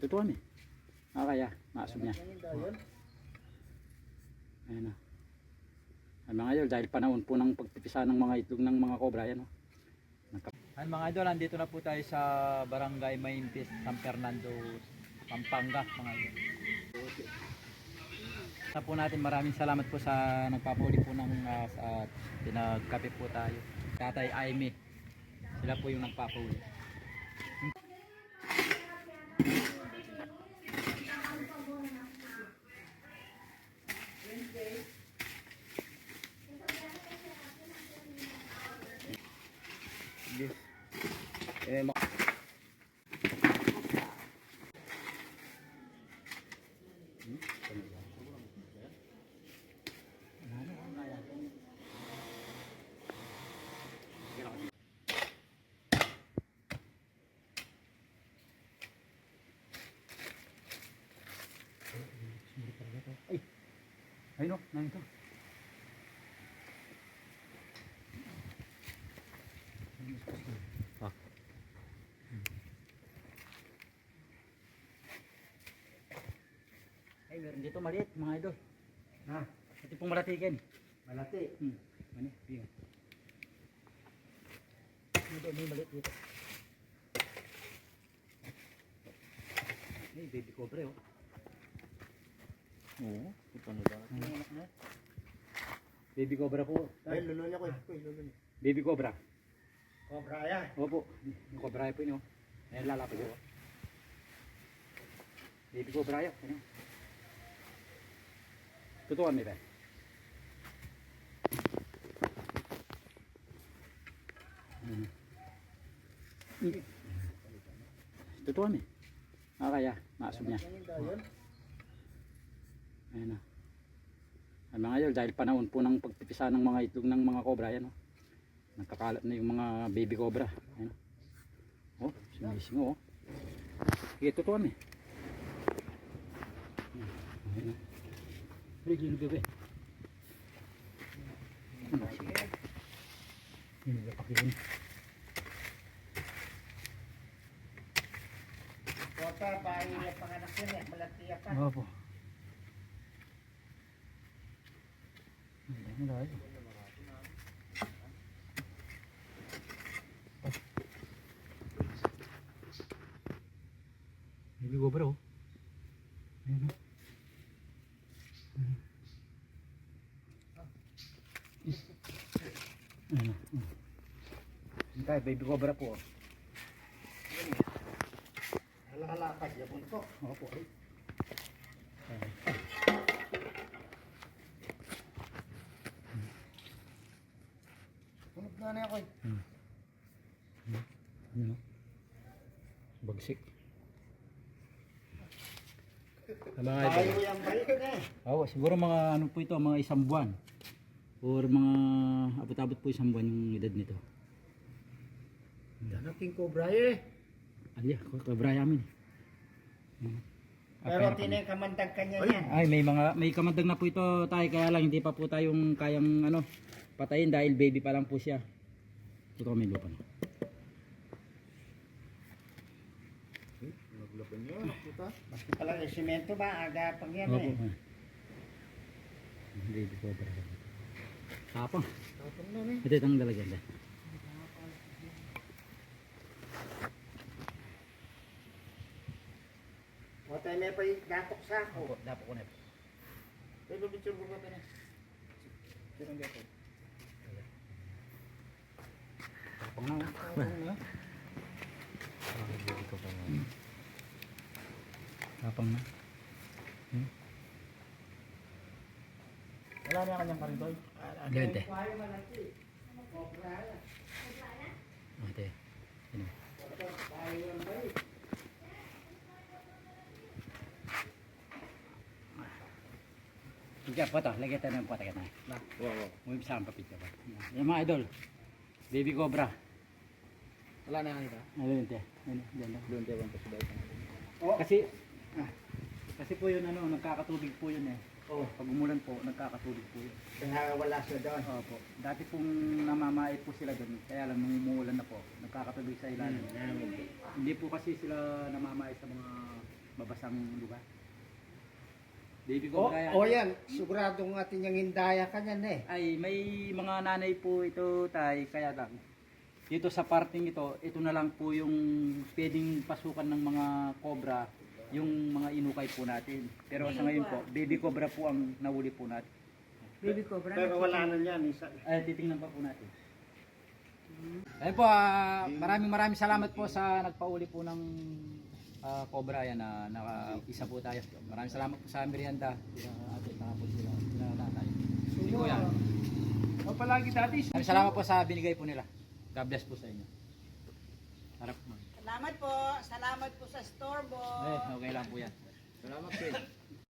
Tutuan eh. Kaya, maasog niya. Ayan o. Ay mga idol, dahil panahon po ng pagpipisa ng mga itlog ng mga cobra, yan o. Ay mga idol, andito na po tayo sa Barangay Maintis, San Fernando, Pampanga mga idol. Na po natin, maraming salamat po sa nagpapuli po ng sa pinagkape po tayo. Tatay Aimee, sila po yung nagpapuli. Yes. Ayun o, nandito. Ah. Ay, meron dito maliit mga idol. Ha? Ito pong malatikin. Malati? Ano? Yun. May maliit dito. Ay, baby cobra oh. Oo, ito na ba? Baby cobra po. Ay, lulo niya ko. Lulo niya. Baby cobra. Cobra yan. Opo, yung cobra po yun. Ayan, lalapit po. Baby cobra yun. Ano? Tutuan mo ba? Tutuan mo. Kaya, maasog niya. Ayan o. Ay mga idol, dahil panahon po ng pagpipisa ng mga itlog ng mga cobra, yan o. Nagkakalat na yung mga baby cobra. Ayan o. Oh, sumising o. Sige, tutuan eh. Ayan o. Sige, bebe. Ano, sige. Hindi ka pakilin. Kota, bahay na panganak yun eh. Malatiya pa. Opo. Hindi na tayo. Baby cobra oh. Ayan o. Ayan o. Hintay, baby cobra po oh. Hala-hala ka siya punto. Opo ay. Ayan. Tunog na na ako eh. Ano? Bagsik. Mga Tayo yung balik na eh. oh, siguro mga ano po ito, mga isang buwan. Or mga abot-abot po isang buwan yung edad nito. Danating cobra eh. Alya, cobra yamin. Pero tinikamandag kanya yan. Ay, may kamandag na po ito tayo, kaya lang hindi pa po tayong kayang ano, patayin dahil baby pa lang po siya. Ito may lupa na. Naglaban niya. Basta pala yung simento ba? Aga pang yan Opo. eh. Baby cobra. Tapang. Tapang na eh. Ito itong lalagyan dyan. O tayo may pa yung datok sa ako. Opo, dapo ko na ito. Pero picture ko ba ito na? Sirang datok. Tapang na. Tapang na. Tapang na. Wala na kanyang karidoy. Ganyan te. Ate. Ano? Sige po to, lagyan tayo ng patagat na. Wow. May isang papit ka ba? Yan mga idol. Baby cobra. Wala na kanita. Ano yun te? Ano? Diyan lang. Doon tayo ang pasubay. Kasi po yun ano, nagkakatubig po yun eh. Oh, Pag umulan po, nagkakatulog po yun. kaya wala siya doon. Opo. Dati pong namamait po sila doon, kaya lang nung umuulan na po, nagkakatulog sa ilalim. Hindi po kasi sila namamait sa mga babasang lugar. Baby ko Yan. Siguradong atin yung hindaya ka niyan eh. Ay, may mga nanay po ito, tay, kaya lang. Dito sa parting ito, ito na lang po yung pwedeng pasukan ng mga cobra, yung mga inukay po natin. Pero sa ngayon po, baby cobra po ang nahuli po natin. Baby cobra. Pero wala na yan. Ay, titingnan pa po natin. Ayun po, maraming salamat po sa nagpauli po ng cobra yan na naka-isa po tayo. Maraming salamat po sa merienda. Atin na po sila nanay. Hindi ko yan. Palagi dati. Maraming salamat po sa binigay po nila. God bless po sa inyo. Harap mo. Salamat po. Salamat po sa store boy. Okay lang po yan. Salamat, Fred.